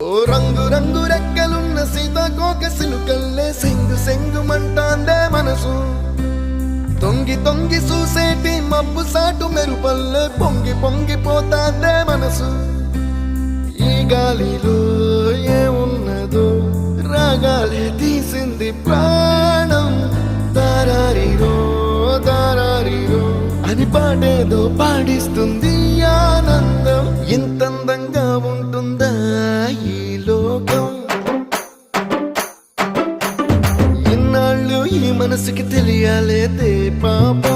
ఓ రంగు రంగు రెక్కలున్న సీతాకోక సిలుకల్లే సెంగు సెంగు మంటాందే మనసు తొంగి తొంగి చూసేటి మబ్బు సాటు మెరుపల్లే పొంగి పొంగిపోతాందే మనసు ఈ గాలిలో ఏమున్నదో రాగాలే తీసింది ప్రాణం దారారిరో దారారిరో అని పాడేదో పాడిస్తుంది ఆనందం ఇంతందంగా ఉంటుందా ఈ లోకం ఇన్నాళ్ళు ఈ మనసుకి తెలియాలేదే పాపం